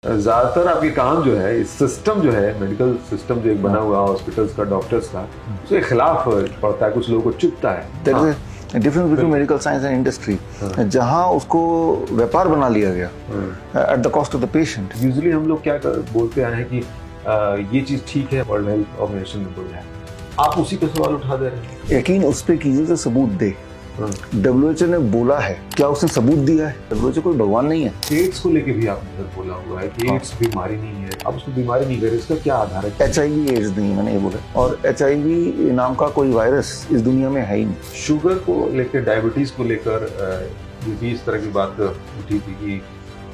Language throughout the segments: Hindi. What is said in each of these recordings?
ज्यादातर आपके काम जो है, इस सिस्टम जो है, मेडिकल सिस्टम जो एक बना हुआ है हॉस्पिटल्स का, डॉक्टर्स का, उसके खिलाफ पड़ता है, कुछ लोगों को चुभता है। Difference between medical science and industry, जहाँ उसको व्यापार बना लिया गया at the cost of the patient. Usually हम लोग क्या बोलते आए हैं कि ये चीज ठीक है, वर्ल्ड हेल्थ ऑर्गेनाइजेशन ने बोला है, आप उसी पे सवाल उठा दे रहे हैं। यकीन उस पर कीजिए जो सबूत दे। WHO ने बोला है, क्या उसने सबूत दिया है? WHO कोई भगवान नहीं है। एड्स को लेके भी आपने बोला हुआ है कि एड्स बीमारी नहीं है, आप उसको बीमारी नहीं करे, इसका क्या आधार है? HIV एड्स नहीं, मैंने ये बोला। और HIV नाम का कोई वायरस इस दुनिया में है ही नहीं। शुगर को लेकर, डायबिटीज को लेकर भी इस तरह की बात उठी थी कि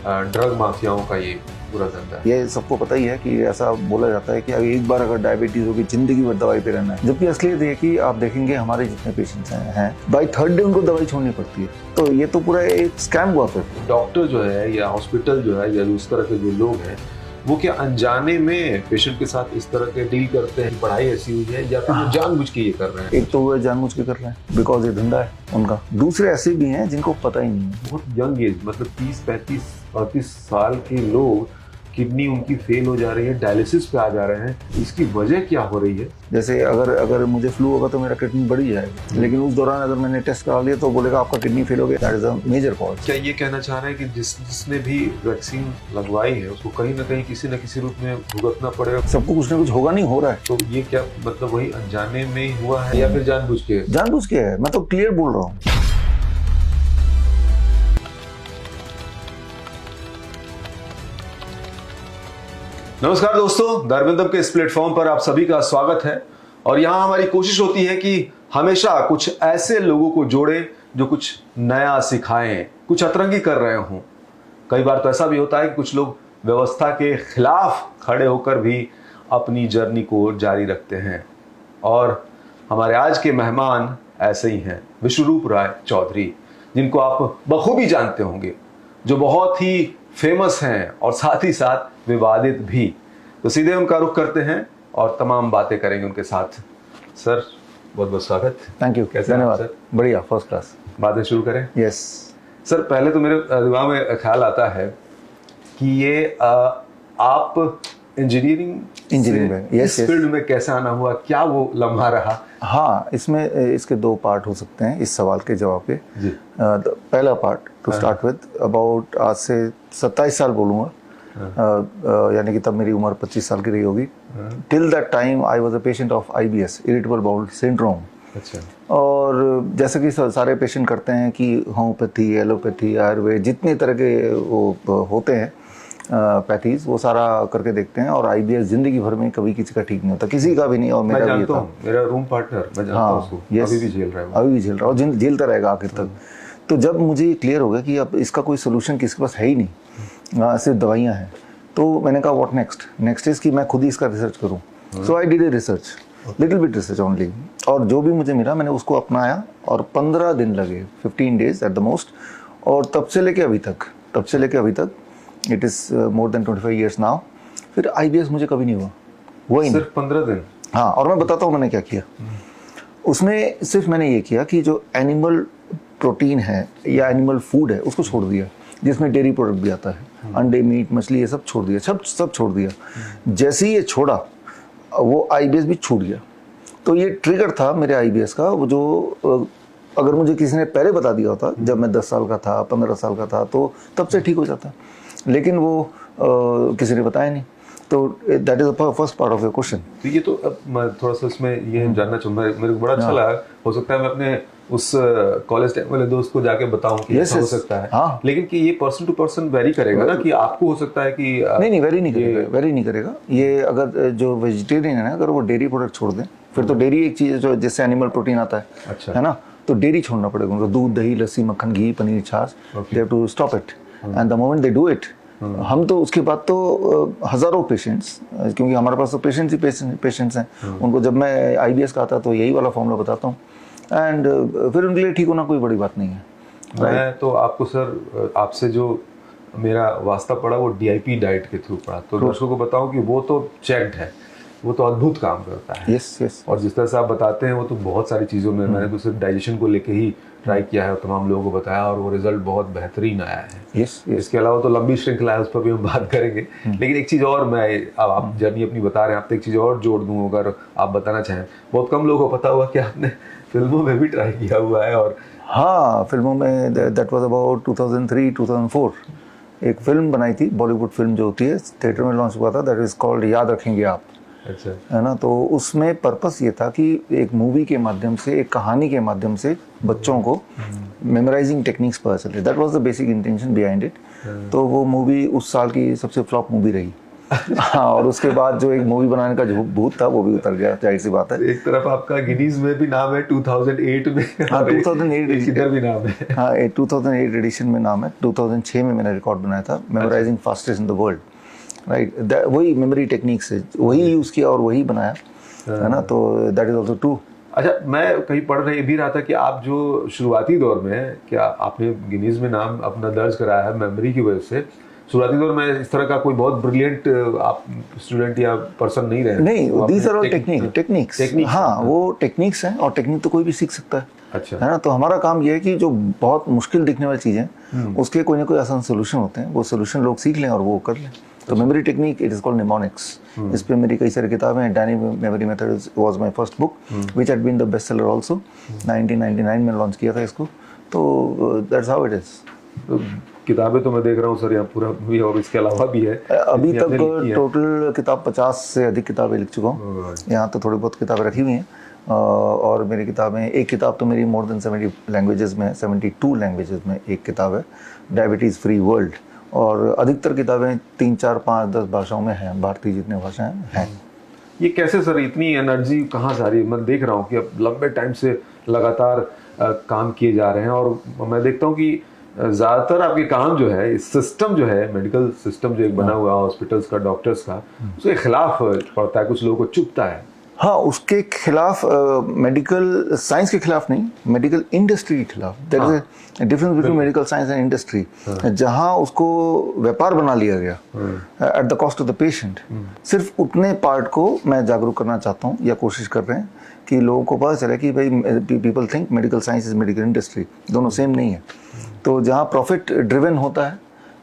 ड्रग माफियाओं का ये पूरा धंधा है। ये सबको पता ही है कि ऐसा बोला जाता है कि एक बार अगर डायबिटीज होगी, जिंदगी भर दवाई पे रहना है। जबकि असलियत ये कि आप देखेंगे हमारे जितने पेशेंट्स हैं बाय थर्ड डे उनको दवाई छोड़नी पड़ती है। तो ये तो पूरा एक स्कैम हुआ फिर। डॉक्टर जो है या हॉस्पिटल जो है या उस तरह के जो लोग हैं, वो क्या अनजाने में पेशेंट के साथ इस तरह के डील करते हैं? पढ़ाई ऐसी हुई है या फिर वो जानबूझ के ये कर रहे हैं? एक तो वो जानबूझ के कर रहे हैं बिकॉज ये धंधा है उनका। दूसरे ऐसे भी हैं जिनको पता ही नहीं है। बहुत यंग एज, मतलब 30, 35, 38 साल के लोग, किडनी उनकी फेल हो जा रही है, डायलिसिस पे आ जा रहे हैं। इसकी वजह क्या हो रही है? जैसे अगर मुझे फ्लू होगा तो मेरा किडनी बढ़ ही जाएगा, लेकिन उस दौरान अगर मैंने टेस्ट करा लिया तो बोलेगा आपका किडनी फेल हो गया। That is a major cause. क्या ये कहना चाह रहे हैं कि जिसने भी वैक्सीन लगवाई है उसको कहीं ना कहीं किसी न किसी रूप में भुगतना पड़ेगा? सबको कुछ ना कुछ होगा, नहीं हो रहा है। तो ये क्या मतलब वही अनजाने में ही हुआ है या फिर जानबूझ के? जानबूझ के है, मैं तो क्लियर बोल रहा हूँ। नमस्कार दोस्तों, दरबिंदम के इस प्लेटफॉर्म पर आप सभी का स्वागत है। और यहाँ हमारी कोशिश होती है कि हमेशा कुछ ऐसे लोगों को जोड़ें जो कुछ नया सिखाएं, कुछ अतरंगी कर रहे हों। कई बार तो ऐसा भी होता है कि कुछ लोग व्यवस्था के खिलाफ खड़े होकर भी अपनी जर्नी को जारी रखते हैं। और हमारे आज के मेहमान ऐसे ही हैं, विश्वरूप राय चौधरी, जिनको आप बखूबी जानते होंगे, जो बहुत ही फेमस हैं और साथ ही साथ विवादित भी। तो सीधे उनका रुख करते हैं और तमाम बातें करेंगे उनके साथ। सर, बहुत बहुत स्वागत। Thank you. कैसे धन्यवाद सर? बढ़िया, फर्स्ट क्लास। बातें शुरू करें? यस सर, पहले तो मेरे दिमाग में ख्याल आता है कि ये आप इंजीनियरिंग में इस फील्ड में कैसे आना हुआ, क्या वो लम्हा रहा? हाँ, इसके दो पार्ट हो सकते हैं इस सवाल के जवाब के। पहला part two start with, about आज से 27 साल बोलूँगा, यानी कि तब मेरी उम्र 25 साल की रही होगी। Till that time I was a patient of IBS, irritable bowel syndrome. अच्छा। और जैसे कि सारे पेशेंट करते हैं कि होम्योपैथी, एलोपैथी, आयुर्वेद, जितने तरह के वो होते हैं पैथीज, वो सारा करके देखते हैं। और IBS जिंदगी भर में कभी किसी का ठीक नहीं होता, किसी का भी नहीं। और मेरा भी था, मेरा रूम पार्टनर, मैं जानता हूं उसको, अभी भी झेल रहा है, अभी भी झेल रहा है और झेलता रहेगा आखिर तक। तो जब मुझे क्लियर हो गया कि अब इसका कोई सोल्यूशन किसी के पास है ही नहीं, सिर्फ दवाइयाँ हैं, तो मैंने कहा व्हाट नेक्स्ट इज कि मैं खुद ही इसका रिसर्च करूँ। So I did a research, little bit research only. और जो भी मुझे मिला मैंने उसको अपनाया और 15 दिन लगे, 15 days एट द मोस्ट। और तब से लेके अभी तक it is more than 25 years now. फिर IBS मुझे कभी नहीं हुआ ही नहीं। सिर्फ 15 दिन? हाँ, और मैं बताता हूँ मैंने क्या किया। उसमें सिर्फ मैंने ये किया कि जो एनिमल प्रोटीन है या एनिमल फूड है उसको छोड़ दिया, जिसमें डेयरी प्रोडक्ट भी आता है, अंडे, मीट, मछली, ये सब छोड़ दिया, सब छोड़ दिया। जैसे ही ये छोड़ा, वो IBS भी छूट गया। तो ये ट्रिगर था मेरे IBS का, वो जो अगर मुझे किसी ने पहले बता दिया होता, जब मैं 10 साल का था, 15 साल का था, तो तब से ठीक हो जाता, लेकिन वो किसी ने बताया नहीं। तो that is the first part of your question. तो ये तो अब मैं थोड़ा सा इसमें ये जानना चाहूँगा, मेरे को बड़ा अच्छा लगा। हो सकता है मैं अपने उस कॉलेज टाइम वाले दोस्त को जाके बताऊं कि ऐसा हो सकता है। हाँ। लेकिन कि ये पर्सन टू पर्सन वेरी करेगा ना, कि आपको हो सकता है कि नहीं, वेरी नहीं करेगा। ये अगर जो वेजिटेरियन है ना, अगर वो डेयरी प्रोडक्ट छोड़ दें, फिर तो डेयरी एक चीज़ है जो जिससे एनिमल प्रोटीन आता है। अच्छा। है ना, तो डेयरी छोड़ना पड़ेगा उनको। दूध, दही, लस्सी, मक्खन, घी, पनीर, छाछ, they have to stop it. And the moment they do it, हम तो उसके बाद तो हज़ारों पेशेंट्स, क्योंकि हमारे पास तो पेशेंट्स हैं, उनको जब मैं IBS का आता तो यही वाला फॉर्मूला बताता हूँ, एंड फिर उनके लिए ठीक होना कोई बड़ी बात नहीं है। मैं तो आपको सर, आपसे जो मेरा वास्ता पड़ा वो DIP डाइट के थ्रू पड़ा, तो दर्शकों को बताऊं कि वो तो चेक्ड है, वो तो अद्भुत काम करता है। यस। और जिस तरह से आप बताते हैं वो तो बहुत सारी चीज़ों में, मैंने तो सिर्फ डाइजेशन को लेके ही ट्राई किया है और तमाम लोगों को बताया और वो रिजल्ट बहुत बेहतरीन आया है। यस इसके अलावा तो लंबी श्रृंखला है, उस पर भी हम बात करेंगे। लेकिन एक चीज़ और, मैं अब आप जर्नी अपनी बता रहे हैं, आप तो एक चीज़ और जोड़ दूँ अगर आप बताना चाहें। बहुत कम लोगों को पता हुआ कि आपने फिल्मों में भी ट्राई किया हुआ है। और हाँ, फिल्मों में दैट वाज अबाउट 2003-2004 एक फिल्म बनाई थी, बॉलीवुड फिल्म जो होती है, थिएटर में लॉन्च हुआ था, दैट इज़ कॉल्ड याद रखेंगे आप। अच्छा, है ना। तो उसमें पर्पस ये था कि एक मूवी के माध्यम से, एक कहानी के माध्यम से बच्चों को मेमोराइजिंग टेक्निक्स पता चले। That was the basic intention behind it. तो वो मूवी उस साल की सबसे फ्लॉप मूवी रही। हाँ, और उसके बाद जो एक मूवी बनाने का जो भूत था वो भी उतर गया, जाहिर सी बात है। एक तरफ आपका गिनीज में भी नाम है 2008 में। हाँ, 2008 इधर भी नाम है। हाँ, 2008 एडिशन में नाम है। 2006 में मैंने रिकॉर्ड बनाया था, memorising fastest in the world, right. वही मेमोरी टेक्निक्स है, वही यूज़ किया और वही बनाया, है ना। तो दैट इज ऑल्सो ट्रू। अच्छा, मैं कहीं पढ़ रही भी रहा था कि आप जो शुरुआती दौर में, क्या आपने गिनीज में नाम अपना दर्ज कराया है मेमोरी की वजह से। शुरुआती दौर में इस तरह का कोई बहुत ब्रिलियंट आप स्टूडेंट या पर्सन नहीं रहे? नहीं, दीज आर ऑल टेक्निक्स। हाँ, वो टेक्निक्स हैं और टेक्निक तो कोई भी सीख सकता है। अच्छा, है ना। तो हमारा काम ये है कि जो बहुत मुश्किल दिखने वाली चीज़ें, उसके कोई ना कोई आसान सोल्यूशन होते हैं, वो सोल्यूशन लोग सीख लें और वो कर लें। तो memory technique, it is called mnemonics. इस पे मेरी कई सारी किताबें हैं। Dynamic memory method was my first book which had been the best seller also. 1999 में लॉन्च किया था इसको। तो दैट्स हाउ इट इज। किताबें तो मैं देख रहा हूँ सर यहाँ पूरा भी, और इसके अलावा भी है। अभी तक टोटल किताब 50 से अधिक किताबें लिख चुका हूँ। यहाँ तो थोड़ी बहुत किताबें रखी हुई हैं। और मेरी किताबें, एक किताब तो मेरी मोर देन 70 लैंग्वेजेस में है, 72 लैंग्वेजेस में एक किताब है, डायबिटीज़ फ्री वर्ल्ड। और अधिकतर किताबें 3, 4, 5, 10 भाषाओं में हैं, भारतीय जितने भाषाएं हैं। ये कैसे सर, इतनी एनर्जी कहाँ से आ रही है? मैं देख रहा हूँ कि अब लंबे टाइम से लगातार काम किए जा रहे हैं और मैं देखता हूँ कि ज़्यादातर आपके काम जो है, सिस्टम जो है, मेडिकल सिस्टम जो एक बना हुआ है हॉस्पिटल्स का, डॉक्टर्स का, उसके खिलाफ पड़ता है, कुछ लोगों को चुभता है। हाँ, उसके खिलाफ, मेडिकल साइंस के खिलाफ नहीं, मेडिकल इंडस्ट्री के खिलाफ। There is a difference between medical science and industry. जहाँ उसको व्यापार बना लिया गया at the cost of the patient, सिर्फ उतने पार्ट को मैं जागरूक करना चाहता हूँ या कोशिश कर रहे हैं कि लोगों को पता चले कि भाई people think medical science is medical industry, दोनों सेम नहीं है। तो जहाँ प्रॉफिट ड्रिवन होता है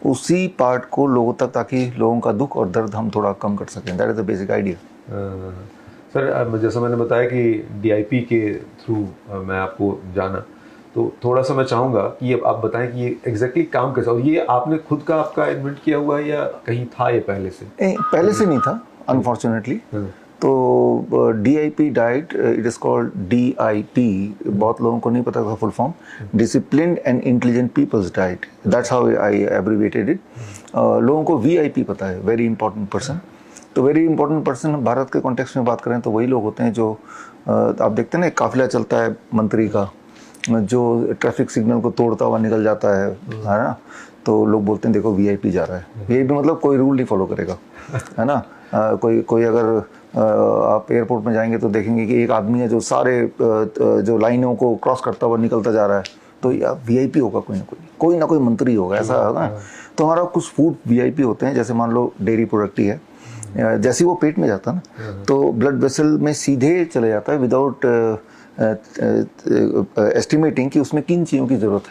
उसी पार्ट को लोगों तक, ताकि लोगों का दुख और दर्द हम थोड़ा कम कर सकें। That is the basic idea. Sir, जैसा मैंने बताया कि DIP के थ्रू मैं आपको जाना, तो थोड़ा सा मैं चाहूँगा कि ये आप बताएं कि ये एग्जैक्टली काम कैसा, और ये आपने खुद का आपका इन्वेंट किया हुआ है या कहीं था ये पहले से? पहले से नहीं था अनफॉर्चुनेटली। तो DIP diet, it is called DIP, बहुत लोगों को नहीं पता था full form, disciplined and intelligent peoples diet, that's how I abbreviated it. लोगों को VIP पता है, वेरी इंपॉर्टेंट पर्सन। तो वेरी इंपॉर्टेंट पर्सन भारत के कॉन्टेक्स्ट में बात करें तो वही लोग होते हैं जो, आप देखते हैं ना, काफिला चलता है मंत्री का, जो ट्रैफिक सिग्नल को तोड़ता हुआ निकल जाता है ना। तो लोग बोलते हैं देखो VIP जा रहा है। VIP मतलब कोई रूल नहीं फॉलो करेगा, है ना। कोई अगर आप एयरपोर्ट में जाएंगे तो देखेंगे कि एक आदमी है जो सारे जो लाइनों को क्रॉस करता हुआ निकलता जा रहा है, तो या VIP होगा, कोई ना कोई मंत्री होगा, ऐसा है ना। तो हमारा कुछ फूड VIP होते हैं, जैसे मान लो डेयरी प्रोडक्ट ही है, जैसे वो पेट में जाता है ना, तो ब्लड वेसल में सीधे चले जाता है विदाउट एस्टिमेटिंग कि उसमें किन चीज़ों की ज़रूरत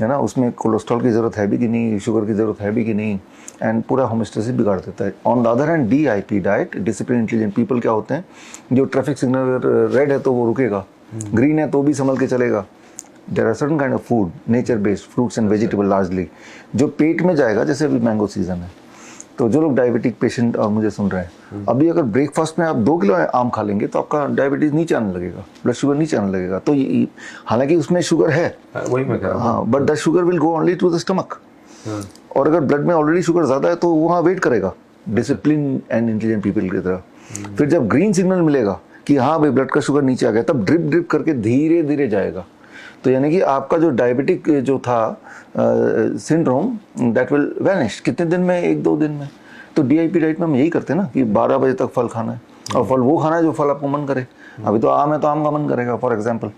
है ना। उसमें कोलेस्ट्रॉल की ज़रूरत है भी कि नहीं, शुगर की ज़रूरत है भी कि नहीं, एंड पूरा होमोस्टेसिस बिगाड़ देता है। On the other hand DIP diet, discipline intelligent people, क्या होते हैं, जो ट्रैफिक सिग्नल रेड है तो वो रुकेगा, ग्रीन है तो भी संभल के चलेगा। There are certain kind of food, nature based fruits and vegetable largely, जो पेट में जाएगा। जैसे अभी मैंगो सीजन है, तो जो लोग डायबिटिक पेशेंट मुझे सुन रहे हैं, अभी अगर ब्रेकफास्ट में आप 2 किलो आम खा लेंगे तो आपका डायबिटीज नीचे आने लगेगा, ब्लड शुगर नीचे आने लगेगा। तो हालांकि उसमें शुगर है, वही मैं कह रहा हूं। हाँ, but that sugar will go only to the stomach. और अगर ब्लड में ऑलरेडी शुगर ज़्यादा है तो वहाँ वेट करेगा डिसिप्लिन एंड इंटेलिजेंट पीपल की तरह। फिर जब ग्रीन सिग्नल मिलेगा कि हाँ भाई ब्लड का शुगर नीचे आ गया, तब ड्रिप ड्रिप करके धीरे धीरे जाएगा। तो यानी कि आपका जो डायबिटिक जो था सिंड्रोम, दैट विल वैनिश कितने दिन में, 1-2 दिन में। तो DIP डाइट में हम यही करते हैं ना कि 12 बजे तक फल खाना है, और फल वो खाना है जो फल आपको मन करे। अभी तो आम है तो आम का मन करेगा फॉर एग्जांपल,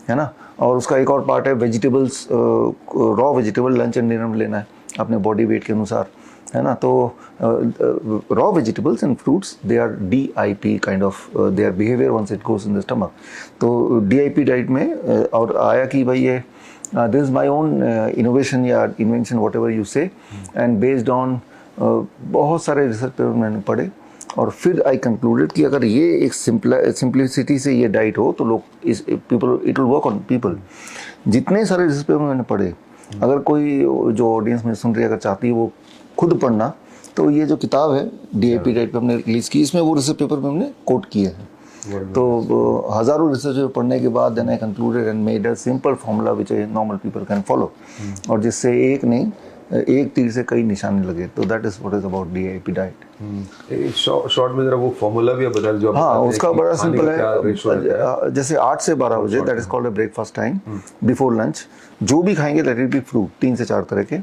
है ना। और उसका एक और पार्ट है vegetables, raw vegetable lunch and dinner में लेना है। अपने बॉडी वेट के अनुसार, है ना। तो raw vegetables and fruits they are DIP kind of their behaviour once it goes in the stomach. तो DIP डाइट में और आया कि भाई ये this is my own innovation या invention whatever you say, and based on बहुत सारे रिसर्च पेपर मैंने पढ़े, और फिर आई कंक्लूडेड कि अगर ये एक सिंप्लिसिटी से ये डाइट हो तो लोग इस people it will work on people. जितने सारे रिसर्च पेपर मैंने पढ़े, अगर कोई जो ऑडियंस में सुन रही है अगर चाहती है वो खुद पढ़ना, तो ये जो किताब है DIP डाइट पे हमने रिलीज की, इसमें वो रिसर्च पेपर में हमने कोट किए हैं। तो हजारों रिसर्च पेपर पढ़ने के बाद then I concluded and made a simple formula which normal people can follow, और जिससे एक नहीं एक तीर से कई निशाने लगे। तो that is what is about DIP diet. Short में जरा वो फॉर्मूला भी बता दो। हाँ, उसका बड़ा सिंपल है, जैसे 8 से 12 बजे that is called a breakfast time before lunch. जो भी खाएंगे लेट इट बी फ्रूट, 3 से 4 तरह के,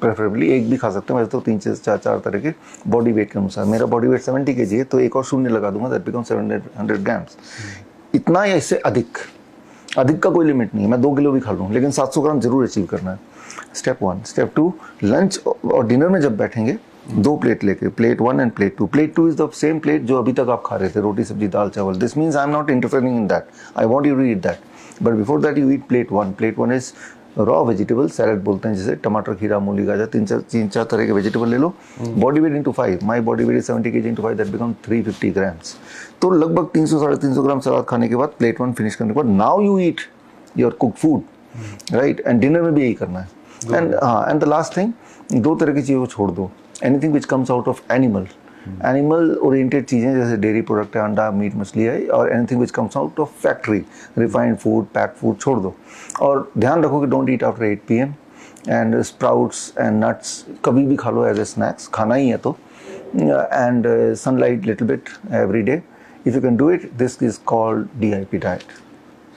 प्रेफरेबली एक भी खा सकते हैं, वैसे तो 3 से 4 तरह के बॉडी वेट के अनुसार। मेरा बॉडी वेट 70 kg है, तो एक और शून्य लगा दूंगा, दैट बिकम 700 ग्राम्स। इतना या इससे अधिक का कोई लिमिट नहीं है, मैं 2 किलो भी खा लूँ, लेकिन 700 ग्राम जरूर अचीव करना है। स्टेप 1। स्टेप 2, लंच और डिनर में जब बैठेंगे 2 प्लेट लेके, plate 1 end plate 2। Plate 2 is the same plate जो अभी तक आप खा रहे थे, रोटी सब्जी दाल चावल। This means I am not interfering in that, I want you to eat that, but before that you eat plate 1। Plate 1 is raw vegetable salad बोलते हैं, जैसे टमाटर, खीरा, मूली, गाजर, 3-4 तरह के वेजिटेबल ले लो। Body weight into 5, my body weight is 70 kg into 5, that become 350 grams. तो लगभग 300-350 ग्राम सलाद खाने के बाद, प्लेट 1 फिनिश करने के बाद, now you eat your cook food, right. And dinner में भी यही करना है। एंड द लास्ट थिंग, 2 तरह की चीज़ों को छोड़ दो, anything which comes out of animal oriented चीज़ें, जैसे डेयरी प्रोडक्ट है, अंडा, मीट, मछली है, और anything which comes out of factory, refined food, pack food छोड़ दो। और ध्यान रखो कि don't eat after 8 PM, and sprouts and nuts कभी भी खा लो एज ए स्नैक्स, खाना ही है तो, and sunlight little bit every day. If you can do it, this is called DIP diet.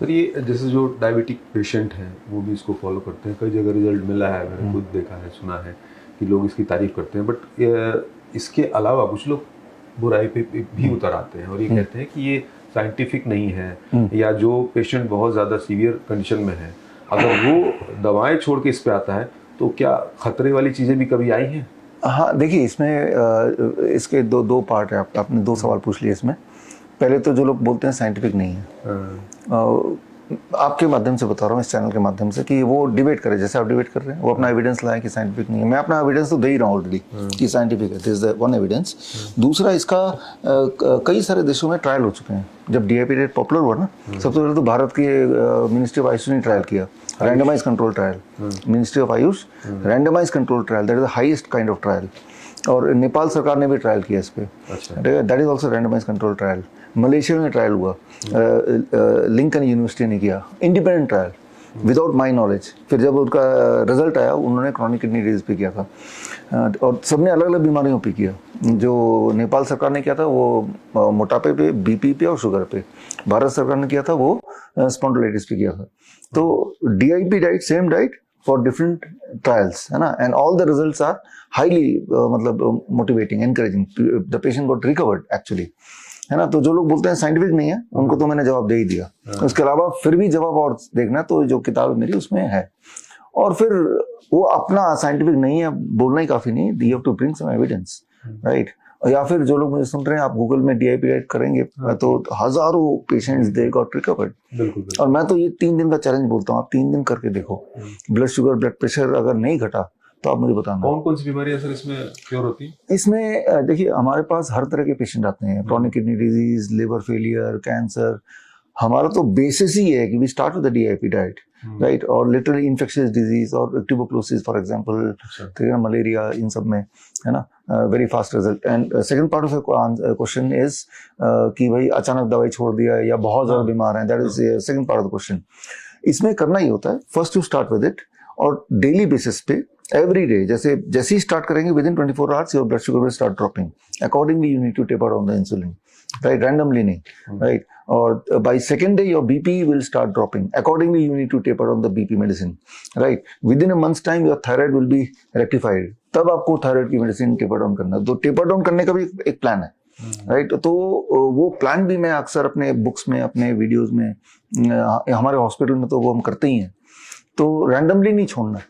Sir, ये जैसे जो डायबिटिक पेशेंट हैं वो भी इसको फॉलो करते हैं, कई जगह रिजल्ट मिला है, मैंने खुद देखा है, सुना है कि लोग इसकी तारीफ करते हैं, बट इसके अलावा कुछ लोग बुराई पे भी उतर आते हैं और ये कहते हैं कि ये साइंटिफिक नहीं है, या जो पेशेंट बहुत ज़्यादा सीवियर कंडीशन में है, अगर वो दवाएं छोड़ के इस पे आता है तो क्या खतरे वाली चीज़ें भी कभी आई हैं? हाँ, देखिए, इसमें इसके दो पार्ट है। आपने 2 सवाल पूछ लिए इसमें। पहले तो जो लोग बोलते हैं साइंटिफिक नहीं है, आपके माध्यम से बता रहा हूँ, इस चैनल के माध्यम से, कि वो डिबेट करे, जैसे आप डिबेट कर रहे हैं, वो अपना एविडेंस लाए कि साइंटिफिक नहीं है। मैं अपना एविडेंस तो दे ही रहा हूँ ऑलरेडी कि साइंटिफिक है, this is the one evidence. दूसरा, इसका कई सारे देशों में ट्रायल हो चुके हैं। जब DIP डाइट पॉपुलर हुआ ना, सबसे पहले तो भारत की मिनिस्ट्री ऑफ आयुष ने ट्रायल किया, randomise control trial. Ministry of Ayush randomise control trial, that is the highest kind of trial. और नेपाल सरकार ने भी ट्रायल किया इस पे, that is also randomise control trial. Malaysia में ट्रायल हुआ, लिंकन यूनिवर्सिटी ने किया, independent trial without my knowledge. फिर जब उनका रिजल्ट आया, उन्होंने क्रॉनिक किडनी डिजीज पे किया था, और सबने अलग अलग बीमारियों पे किया। जो नेपाल सरकार ने किया था वो मोटापे पे, BP पे और शुगर पे। भारत सरकार ने किया था वो स्पॉन्डिलाइटिस पे किया था। तो DIP diet, same diet for different trials, है ना, and all the results are highly मतलब motivating, encouraging, the patient got recovered actually, है ना। तो जो लोग बोलते हैं साइंटिफिक नहीं है, उनको तो मैंने जवाब दे ही दिया। उसके अलावा फिर भी जवाब और देखना, तो जो किताब मेरी उसमें है। और फिर वो अपना साइंटिफिक नहीं है बोलना ही काफी नहीं, you have to bring some evidence, right. या फिर जो लोग मुझे सुन रहे हैं, आप गूगल में DIP डाइट करेंगे तो हजारों पेशेंट्स दे गॉट रिकवर्ड। और मैं तो ये 3 दिन का चैलेंज बोलता हूँ, आप 3 दिन करके देखो, ब्लड शुगर, ब्लड प्रेशर अगर नहीं घटा तो आप मुझे बताना। कौन कौन सी बीमारियां सर इसमें क्योर होती है? इसमें देखिए, हमारे पास हर तरह के पेशेंट आते हैं, chronic kidney disease, liver failure, cancer. हमारा तो बेसिस ही है कि we start with the DIP diet, right. और लिटरली इन्फेक्शियस डिजीज और ट्यूबरकुलोसिस फॉर एग्जांपल, मलेरिया, इन सब में, है ना, very fast result. And second part of question is कि भाई अचानक दवाई छोड़ दिया या बहुत ज्यादा बीमार है, that is second part of the question. इसमें करना ही होता है, first you start with it, और डेली बेसिस पे एवरी डे, जैसे ही स्टार्ट करेंगे, within 24 hours your blood sugar will start dropping. Accordingly you need to taper down the insulin, right, randomly नहीं, राइट। और by second day your BP will start dropping, accordingly you need to taper down the BP medicine, right. With in a months time your thyroid will be rectified, तब आपको थायराइड की मेडिसिन टेपर डाउन करना है। तो टेपर डाउन करने का भी एक प्लान है, राइट। तो वो प्लान भी मैं अक्सर अपने बुक्स में, अपने वीडियोज में, हमारे हॉस्पिटल में तो वो हम करते ही हैं। तो रैंडमली नहीं छोड़ना,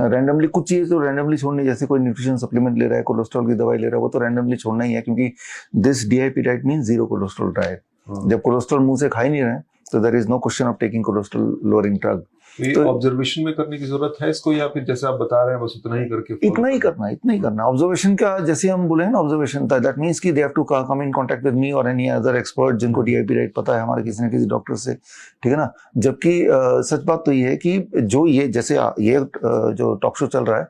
रैंडमली कुछ चीज़ तो रैंडमली छोड़नी, जैसे कोई न्यूट्रिशन सप्लीमेंट ले रहा है, कोलेस्ट्रॉल की दवाई ले रहा है, वो तो रैंडमली छोड़ना ही है, क्योंकि this DIP diet mean zero cholesterol diet. जब कोलेस्ट्रॉल मुंह से खा ही नहीं रहे तो there is no question of taking cholesterol lowering drug. ये ऑब्जर्वेशन में करने की जरूरत है इसको, या फिर जैसे आप बता रहे हैं बस उतना ही करके इतना ही करना। ऑब्जर्वेशन का जैसे हम बोले हैं ना, ऑब्जर्वेशन दैट मींस कि they have to come in contact with me और एनी अदर एक्सपर्ट जिनको डीआईपी डाइट पता है हमारे किसी न किसी डॉक्टर से, ठीक है ना। जबकि सच बात तो ये है कि जो ये जैसे ये जो टॉक शो चल रहा है,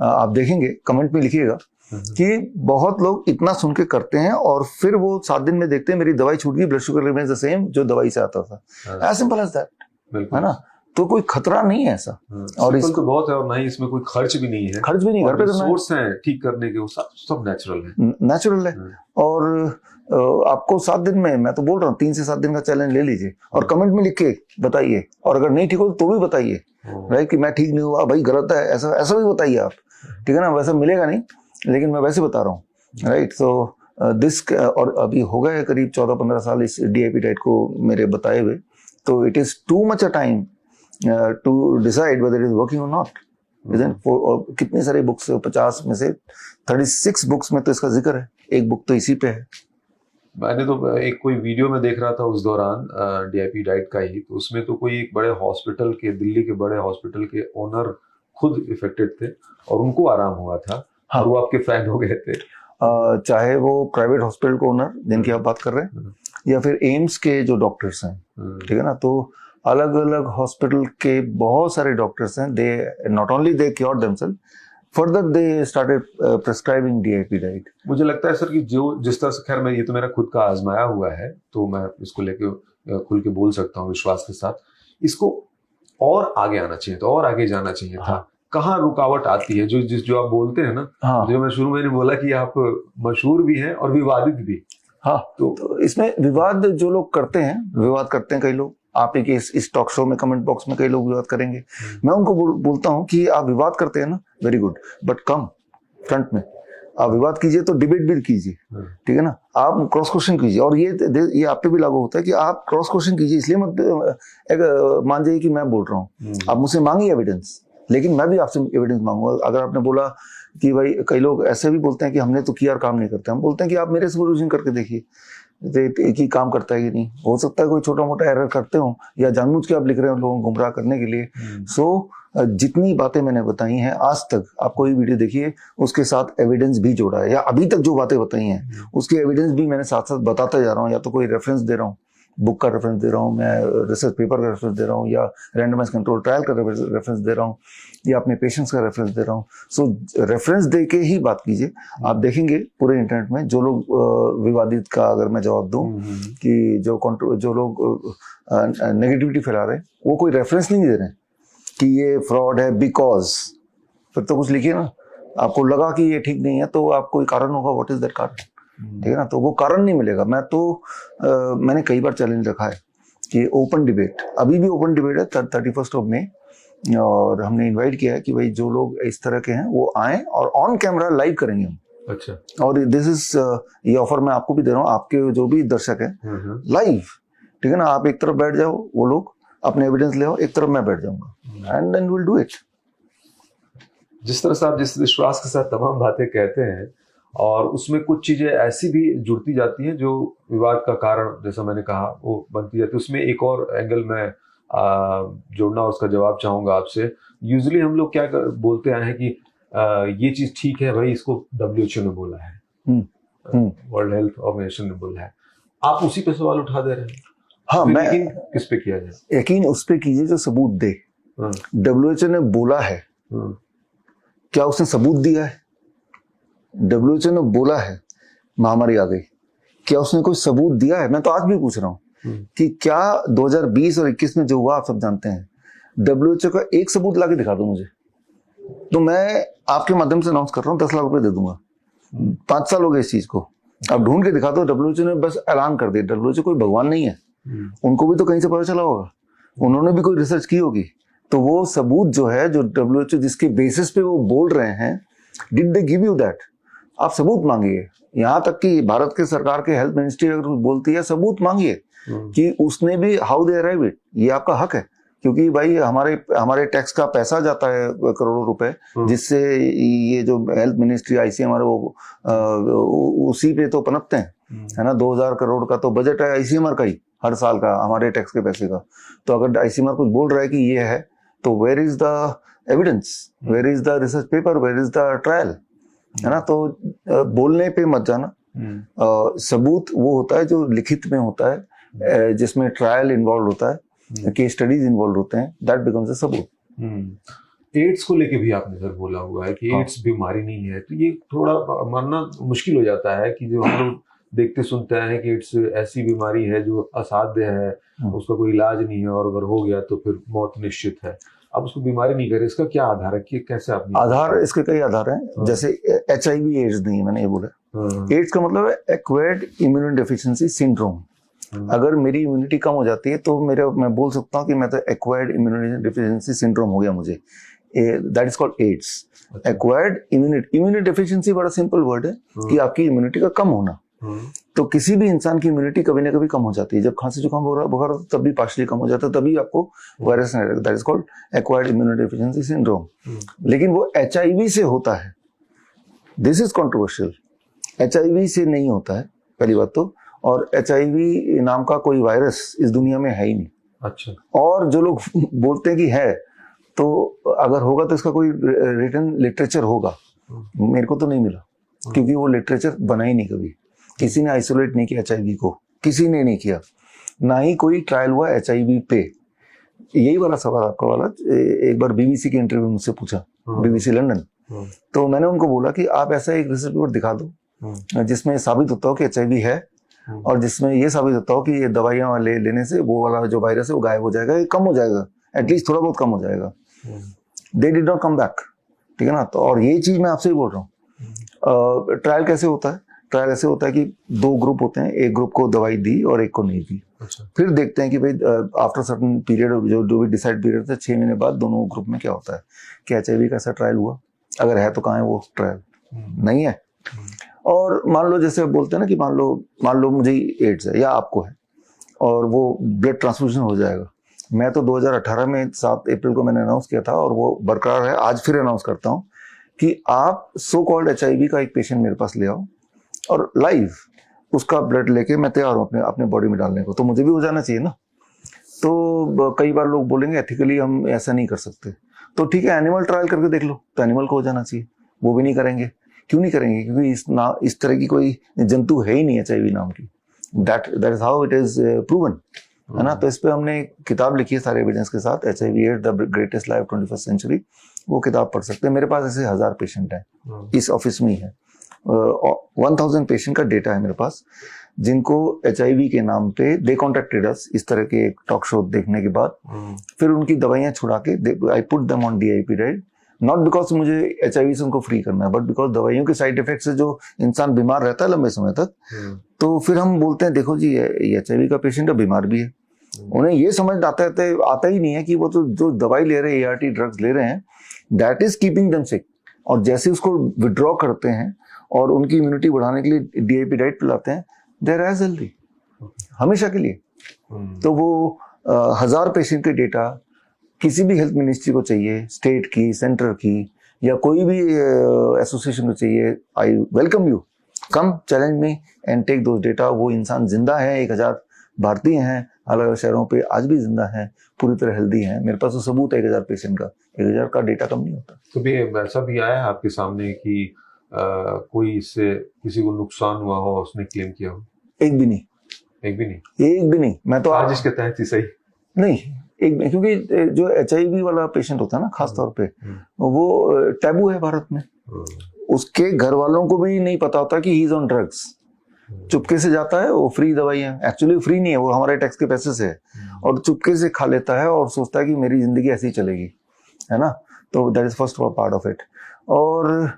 आप देखेंगे कमेंट में लिखिएगा कि बहुत लोग इतना सुन के करते हैं और फिर वो 7 दिन में देखते हैं मेरी दवाई छूट गई, blood sugar remains the same जो दवाई से आता था। एज सिंपल एज दैट, है ना। तो कोई खतरा नहीं है ऐसा। और इसको तो बहुत है, और ना ही इसमें कोई खर्च भी नहीं है। खर्च भी नहीं, घर पे सोर्स है ठीक करने के, वो सब नेचुरल है। और आपको 7 दिन में, मैं तो बोल रहा हूँ 3 से 7 दिन का चैलेंज ले लीजिए और कमेंट में लिख के बताइए, और अगर नहीं ठीक हो तो भी बताइए, राइट, कि मैं ठीक नहीं हुआ भाई, गलत है, ऐसा भी बताइए आप, ठीक है ना। वैसा मिलेगा नहीं, लेकिन मैं वैसे बता रहा हूँ, राइट। तो दिस, और अभी हो गए करीब 14-15 साल इस डीआईपी डाइट को मेरे बताए हुए, तो it is too much a time to decide whether it is working और नॉट। कितनी सारी बुक्स, 50 में से 36 बुक्स में तो इसका जिक्र है, एक बुक तो इसी पे है। मैंने तो एक कोई वीडियो में देख रहा था उस दौरान डीआईपी डाइट का ही, तो उसमें तो कोई एक बड़े हॉस्पिटल के, दिल्ली के बड़े हॉस्पिटल के ओनर खुद इफेक्टेड थे और उनको आराम हुआ था। हाँ। और वो आपके फैन हो गए थे। चाहे वो प्राइवेट हॉस्पिटल के ओनर जिनकी आप बात कर रहे हैं, या फिर एम्स के जो डॉक्टर्स हैं, ठीक है ना, तो अलग अलग हॉस्पिटल के बहुत सारे डॉक्टर्स हैं, they not only they cure themselves, further they started prescribing DIP diet. मुझे लगता है सर कि जो जिस तरह से, खैर मैं ये तो मेरा खुद का आजमाया हुआ है, तो मैं इसको लेके खुल के बोल सकता हूँ विश्वास के साथ, इसको और आगे आना चाहिए, तो और आगे जाना चाहिए था। हाँ। कहाँ रुकावट आती है, जो आप बोलते हैं ना, हाँ। जो मैं शुरू में बोला कि आप मशहूर भी हैं और विवादित भी। हाँ, तो इसमें विवाद जो लोग करते हैं, विवाद करते हैं कई लोग, आप एक इस टॉक शो में कमेंट बॉक्स में कई लोग विवाद करेंगे, मैं उनको बोलता हूँ कि आप विवाद करते हैं ना, very good, but come front में आप विवाद कीजिए, तो डिबेट भी कीजिए, ठीक है ना। आप क्रॉस क्वेश्चन कीजिए, और ये आप पे भी लागू होता है कि आप क्रॉस क्वेश्चन कीजिए। इसलिए मत मान जाइए कि मैं बोल रहा हूँ, आप मुझसे मांगिए एविडेंस, लेकिन मैं भी आपसे एविडेंस मांगूंगा। अगर आपने बोला कि भाई, कई लोग ऐसे भी बोलते हैं कि हमने तो किया और काम नहीं करते, हम बोलते हैं कि आप मेरे से रिवीजन करके देखिए एक ही काम करता है कि नहीं। हो सकता है कोई छोटा मोटा एरर करते हो, या जानबूझ के आप लिख रहे हो लोगों को गुमराह करने के लिए। सो जितनी बातें मैंने बताई हैं आज तक, आप कोई वीडियो देखिए, उसके साथ एविडेंस भी जोड़ा है, या अभी तक जो बातें बताई हैं उसके एविडेंस भी मैंने साथ साथ बताता जा रहा हूँ। या तो कोई रेफरेंस दे रहा हूँ, बुक का रेफरेंस दे रहा हूँ, मैं रिसर्च पेपर का रेफरेंस दे रहा हूँ, या रैंडमाइज्ड कंट्रोल ट्रायल का रेफरेंस दे रहा हूँ, या अपने पेशेंट्स का रेफरेंस दे रहा हूँ। सो रेफरेंस दे के ही बात कीजिए। आप देखेंगे पूरे इंटरनेट में जो लोग विवादित का अगर मैं जवाब दूं कि जो लोग नेगेटिविटी फैला रहे हैं, वो कोई रेफरेंस नहीं दे रहे हैं कि ये फ्रॉड है बिकॉज, फिर तो कुछ लिखिए ना। आपको लगा कि ये ठीक नहीं है तो आप कोई कारण होगा, व्हाट इज दैट कारण, ठीक है ना। तो वो कारण नहीं मिलेगा। मैंने कई बार चैलेंज रखा है कि ओपन डिबेट, अभी भी ओपन डिबेट है 31 मई, और हमने इनवाइट किया है कि भाई जो लोग इस तरह के हैं वो आए और ऑन कैमरा लाइव करेंगे हम। अच्छा। और दिस इज, ये ऑफर मैं आपको भी दे रहा हूँ, आपके जो भी दर्शक है, लाइव, ठीक है ना। आप एक तरफ बैठ जाओ, वो लोग अपने एविडेंस ले आओ, एक तरफ मैं बैठ जाऊंगा, and then will do it. जिस तरह से आप जिस विश्वास के साथ तमाम बातें कहते हैं, और उसमें कुछ चीजें ऐसी भी जुड़ती जाती हैं जो विवाद का कारण, जैसा मैंने कहा, वो बनती जाती है। उसमें एक और एंगल मैं जोड़ना, उसका जवाब चाहूंगा आपसे। यूजुअली हम लोग क्या बोलते आए हैं कि ये चीज ठीक है भाई, इसको WHO ने बोला है, वर्ल्ड हेल्थ ऑर्गेनाइजेशन ने बोला है, आप उसी पे सवाल उठा दे रहे हैं। हाँ, मैं यकीन किस पे किया जाए? यकीन उस पे कीजिए जो सबूत दे। WHO ने बोला है, क्या उसने सबूत दिया है? WHO ने बोला है महामारी आ गई, क्या उसने कोई सबूत दिया है? मैं तो आज भी पूछ रहा हूँ कि क्या 2020 और 21 में जो हुआ आप सब जानते हैं, WHO का एक सबूत लाके दिखा दो मुझे, तो मैं आपके माध्यम से अनाउंस कर रहा हूँ 10 लाख रुपए दे दूंगा। 5 साल हो गए इस चीज को, आप ढूंढ के दिखा दो। WHO ने बस ऐलान कर दिया। WHO कोई भगवान नहीं है, उनको भी तो कहीं से पता चला होगा, उन्होंने भी कोई रिसर्च की होगी। तो वो सबूत जो है, जो WHO जिसके बेसिस पे वो बोल रहे हैं, did they give you that? आप सबूत मांगिए। यहाँ तक कि भारत के सरकार के हेल्थ मिनिस्ट्री अगर बोलती है, सबूत मांगिए कि उसने भी, हाउ दे अराइव इट, ये आपका हक है। क्योंकि भाई हमारे हमारे टैक्स का पैसा जाता है करोड़ों रुपए, जिससे ये जो हेल्थ मिनिस्ट्री आईसीएमआर वो उसी पे तो पनपते हैं, है ना। 2000 करोड़ का तो बजट है आईसीएमआर का ही हर साल का, हमारे टैक्स के पैसे का। तो अगर आईसीएमआर कुछ बोल रहा है कि ये है, तो where is the evidence, where is the research paper, where is the trial, है ना। तो बोलने पे मत जाना। सबूत वो होता है जो लिखित में होता है, जिसमें ट्रायल इन्वॉल्व होता है, केस स्टडीज इन्वॉल्व होते हैं, दैट बिकम्स अ सबूत। एड्स को लेके भी आपने सर बोला हुआ है कि एड्स बीमारी नहीं है, तो ये थोड़ा मानना मुश्किल हो जाता है कि जो हम लोग देखते सुनते हैं कि एड्स ऐसी बीमारी है जो असाध्य है, उसका कोई इलाज नहीं है, और अगर हो गया तो फिर मौत निश्चित है। अब उसको बीमारी नहीं करे, इसका क्या आधार है कि कैसे आप? आधार इसके कई आधार हैं, जैसे HIV एड्स नहीं है, मैंने ये बोला। एड्स का मतलब है एक्वायर्ड इम्यूनो डेफिशिएंसी सिंड्रोम। अगर मेरी इम्यूनिटी कम हो जाती है तो मैं बोल सकता हूँ कि मैं तो एक्वायर्ड इम्यूनो डेफिशिएंसी सिंड्रोम हो गया मुझे, that is called AIDS. Acquired immunity deficiency बड़ा सिंपल वर्ड है कि आपकी इम्यूनिटी का कम होना। तो किसी भी इंसान की इम्यूनिटी कभी ना कभी कम हो जाती है। जब खांसी जुकाम हो रहा है, बुखार, तब भी पार्शली कम हो जाता है, तभी आपको वायरस नहीं लगता। That is called acquired immuno deficiency syndrome. लेकिन वो HIV से होता है, दिस इज कंट्रोवर्शियल। HIV से नहीं होता है पहली बात तो, और HIV नाम का कोई वायरस इस दुनिया में है ही नहीं। अच्छा। और जो लोग बोलते हैं कि है, तो अगर होगा तो इसका कोई रिटन लिटरेचर होगा, मेरे को तो नहीं मिला, क्योंकि वो लिटरेचर बना ही नहीं कभी। किसी ने आइसोलेट नहीं किया HIV को, किसी ने नहीं किया, ना ही कोई ट्रायल हुआ HIV पे। यही वाला सवाल आपका वाला एक बार BBC के इंटरव्यू मुझसे पूछा, BBC लंदन। तो मैंने उनको बोला कि आप ऐसा एक रिसर्च पेपर दिखा दो जिसमें साबित होता हो कि HIV है, और जिसमें ये साबित होता हो कि ये दवाइयां लेने से वो वाला जो वायरस है वो गायब हो जाएगा, ये कम हो जाएगा, एटलीस्ट थोड़ा बहुत कम हो जाएगा। They did not come back, ठीक है ना। तो और ये चीज मैं आपसे ही बोल रहा हूँ। ट्रायल कैसे होता है? ट्रायल ऐसे होता है कि 2 ग्रुप होते हैं, एक ग्रुप को दवाई दी और एक को नहीं दी। अच्छा। फिर देखते हैं कि भाई आफ्टर सर्टेन पीरियड, जो भी डिसाइड पीरियड था 6 महीने बाद, दोनों ग्रुप में क्या होता है, कि HIV का ऐसा ट्रायल हुआ, अगर है तो कहाँ है वो ट्रायल, नहीं है। और मान लो जैसे बोलते हैं ना कि मान लो मुझे एड्स है या आपको है, और वो ब्लड ट्रांसफ्यूजन हो जाएगा। मैं तो 2018 में 7 अप्रैल को मैंने अनाउंस किया था, और वो बरकरार है। आज फिर अनाउंस करता हूँ कि आप सो कॉल्ड HIV का एक पेशेंट मेरे पास ले आओ, और लाइव उसका ब्लड लेके मैं तैयार हूँ अपने बॉडी में डालने को। तो मुझे भी हो जाना चाहिए ना। तो कई बार लोग बोलेंगे एथिकली हम ऐसा नहीं कर सकते, तो ठीक है एनिमल ट्रायल करके देख लो, तो एनिमल को हो जाना चाहिए। वो भी नहीं करेंगे। क्यों नहीं करेंगे? क्योंकि इस तरह की कोई जंतु है ही नहीं HIV नाम की। That is how it is proven, है ना। तो इस पे हमने एक किताब लिखी है सारे एविडेंस के साथ, HIV AIDS the greatest life 21st century. वो किताब पढ़ सकते हैं। मेरे पास ऐसे 1000 पेशेंट हैं, इस ऑफिस में ही है। 1000 पेशेंट का डेटा है मेरे पास, जिनको HIV के नाम पे दे कॉन्टेक्टेड अस, इस तरह के एक टॉक शो देखने के बाद। फिर उनकी दवाइयां छुड़ा के I put them on DIP diet, not because मुझे HIV से उनको फ्री करना है, बट बिकॉज दवाइयों के साइड इफेक्ट से जो इंसान बीमार रहता है लंबे समय तक, तो फिर हम बोलते हैं देखो जी ये HIV का पेशेंट है, बीमार भी है। उन्हें ये समझ आता ही नहीं है कि वो तो जो दवाई ले रहे हैं, ART ड्रग्स ले रहे हैं, दैट इज कीपिंग देम सिक। और जैसे उसको विड्रॉ करते हैं और उनकी इम्यूनिटी बढ़ाने के लिए DIP डाइट पिलाते हैं, दे आर एज हेल्दी हमेशा के लिए। तो वो 1000 पेशेंट के डेटा किसी भी हेल्थ मिनिस्ट्री को चाहिए, स्टेट की, सेंटर की, या कोई भी एसोसिएशन को चाहिए, I welcome you, come challenge me and take those data. वो इंसान जिंदा है, 1000 भारतीय हैं अलग अलग शहरों पे, आज भी जिंदा हैं, पूरी तरह हेल्दी हैं। मेरे पास तो सबूत है 1000 पेशेंट का, 1000 का डेटा कम नहीं होता। तो भी वैसा भी आया है आपके सामने कि कोई इससे किसी को नुकसान हुआ हो, उसने क्लेम किया हो? एक भी नहीं। मैं तो आज इसके तहत ही सही नहीं, क्योंकि जो HIV वाला पेशेंट होता है ना, खास तौर पे वो टैबू है भारत में। उसके घर वालों को भी नहीं पता होता कि ही इज ऑन ड्रग्स। चुपके से जाता है, वो फ्री दवाइयां, एक्चुअली फ्री नहीं है, वो हमारे टैक्स के पैसे से है, और चुपके से खा लेता है और सोचता है कि मेरी जिंदगी ऐसी ही चलेगी, है ना। तो that is first part of it. और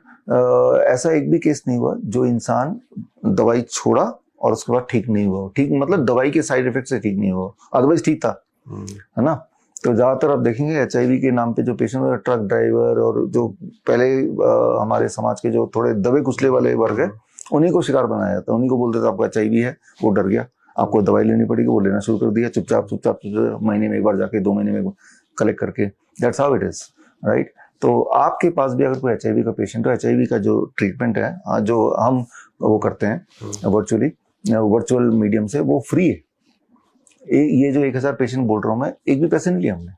ऐसा एक भी केस नहीं हुआ जो इंसान दवाई छोड़ा और उसके बाद ठीक नहीं हुआ। ठीक मतलब दवाई के साइड इफेक्ट से ठीक नहीं हुआ, अदरवाइज ठीक था, है ना। तो ज्यादातर आप देखेंगे HIV के नाम पे जो पेशेंट, ट्रक ड्राइवर और जो पहले हमारे समाज के जो थोड़े दबे कुचले वाले वर्ग है, उन्हीं को शिकार बनाया जाता है। उन्हीं को बोलते थे आपको HIV है, वो डर गया, आपको दवाई लेनी पड़ेगी, वो लेना शुरू कर दिया चुपचाप चुपचाप चुपचाप, महीने में एक बार जाके 2 महीने में कलेक्ट करके, that's how it is, right. तो आपके पास भी अगर कोई HIV का पेशेंट हो, HIV का जो ट्रीटमेंट है जो हम वो करते हैं वर्चुअल मीडियम से, वो फ्री है। ये जो 1000 पेशेंट बोल रहा हूँ मैं, एक भी पैसे नहीं लिए हमने,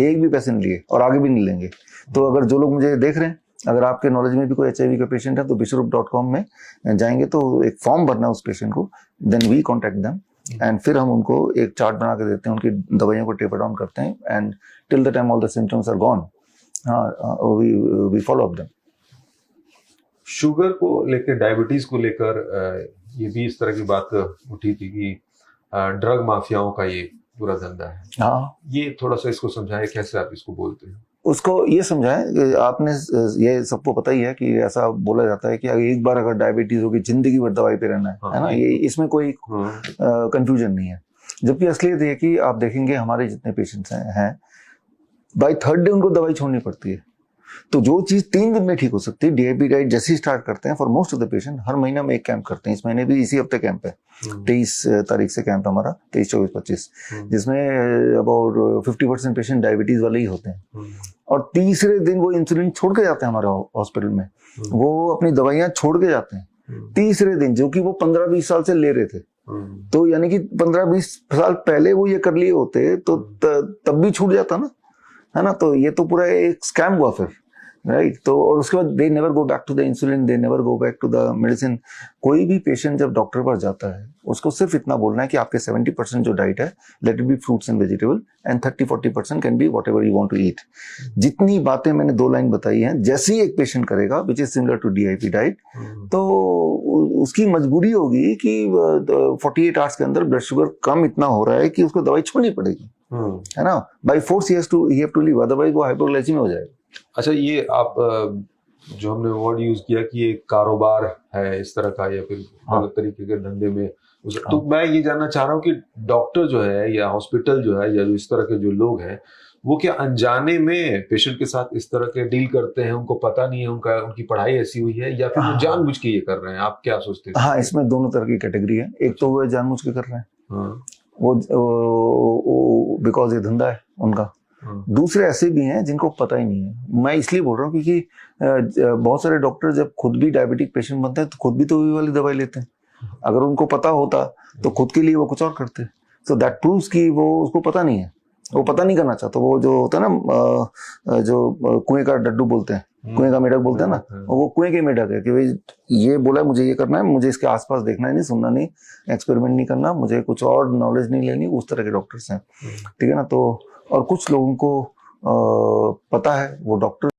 एक भी पैसे नहीं लिए और आगे भी नहीं लेंगे। तो अगर जो लोग मुझे देख रहे हैं, अगर आपके नॉलेज में भी कोई HIV का पेशेंट है तो विश्वरूप.com में जाएंगे तो एक फॉर्म भरना है उस पेशेंट को, then we contact them and फिर हम उनको एक चार्ट बना के देते हैं, उनकी दवाइयों को टेपर डाउन करते हैं and till the time all the symptoms are gone we follow up them. Sugar को लेकर, डायबिटीज को लेकर ये भी इस तरह की बात उठी थी कि ड्रग माफियाओं का ये पूरा धंधा है। हाँ, ये थोड़ा सा इसको समझाएं, कैसे आप इसको बोलते हैं? उसको ये समझाएं कि आपने, ये सबको पता ही है कि ऐसा बोला जाता है कि एक बार अगर डायबिटीज होगी जिंदगी भर दवाई पे रहना है ना, ये इसमें कोई कंफ्यूजन नहीं है। जबकि असलियत ये कि आप देखेंगे हमारे जितने पेशेंट्स हैं बाय 3rd डे उनको दवाई छोड़नी पड़ती है। तो जो चीज 3 दिन में ठीक हो सकती है, DAP डाइट जैसे ही स्टार्ट करते हैं, for most of the patient हर महीना में एक कैंप करते हैं। इस महीने भी इसी हफ्ते कैंप है, 23 तारीख से कैंप हमारा, 23, 24, 25, जिसमें अबाउट 50% पेशेंट डायबिटीज वाले ही होते हैं। और तीसरे दिन वो इंसुलिन छोड़ के जाते हैं हमारे हॉस्पिटल में, वो अपनी दवाइयां छोड़ के जाते हैं तीसरे दिन, जो कि वो 15-20 साल से ले रहे थे। तो यानी कि 15-20 साल पहले वो ये कर लिए होते तो तब भी छूट जाता ना, है ना। तो ये तो पूरा एक स्कैम हुआ फिर, राइट। तो और उसके बाद they never go back to the insulin, they never go back to the medicine. कोई भी पेशेंट जब डॉक्टर पास जाता है, उसको सिर्फ इतना बोलना है कि आपके 70% जो डाइट है, let it be fruits and vegetable, and 30-40% can be whatever you want to eat. जितनी बातें मैंने 2 लाइन बताई हैं, जैसे ही एक पेशेंट करेगा which is similar to DIP diet, तो उसकी मजबूरी होगी कि 48 आवर्स के अंदर ब्लड शुगर कम इतना हो रहा है कि उसको दवाई छोड़नी पड़ेगी, है ना। बाय फोर्स ही हैव टू लीव, अदरवाइज वो हाइपोग्लाइसीमिया हो जाएगा। अच्छा, ये आप जो हमने वर्ड यूज किया कि ये कारोबार है इस तरह का, या फिर अलग तरीके के धंधे में, तो मैं ये जानना चाह रहा हूँ कि डॉक्टर जो है या हॉस्पिटल जो है या जो इस तरह के जो लोग हैं, वो क्या अनजाने में पेशेंट के साथ इस तरह के डील करते हैं, उनको पता नहीं है, उनकी पढ़ाई ऐसी हुई है, या फिर वो जानबूझ के ये कर रहे हैं? आप क्या सोचते हैं? हाँ, इसमें दोनों तरह की कैटेगरी है। एक तो वो जानबूझ के कर रहे हैं, वो बिकॉज ये धंधा है उनका। दूसरे ऐसे भी हैं जिनको पता ही नहीं है। मैं इसलिए बोल रहा हूँ क्योंकि बहुत सारे डॉक्टर जब खुद भी डायबिटिक पेशेंट बनते हैं तो खुद भी तो वही वाली दवाई लेते हैं। अगर उनको पता होता तो खुद के लिए वो कुछ और करते। सो दैट प्रूव्स कि वो उसको पता नहीं है, वो पता नहीं करना चाहता। वो जो होता है ना, जो कुएं का डड्डू बोलते हैं, कुएं का मेढक बोलते हैं ना, वो कुएं के मेढक है कि भाई ये बोला मुझे ये करना है, मुझे इसके आसपास देखना है नहीं, सुनना नहीं, एक्सपेरिमेंट नहीं करना, मुझे कुछ और नॉलेज नहीं लेनी। उस तरह के डॉक्टर्स हैं, ठीक है ना। तो और कुछ लोगों को पता है, वो डॉक्टर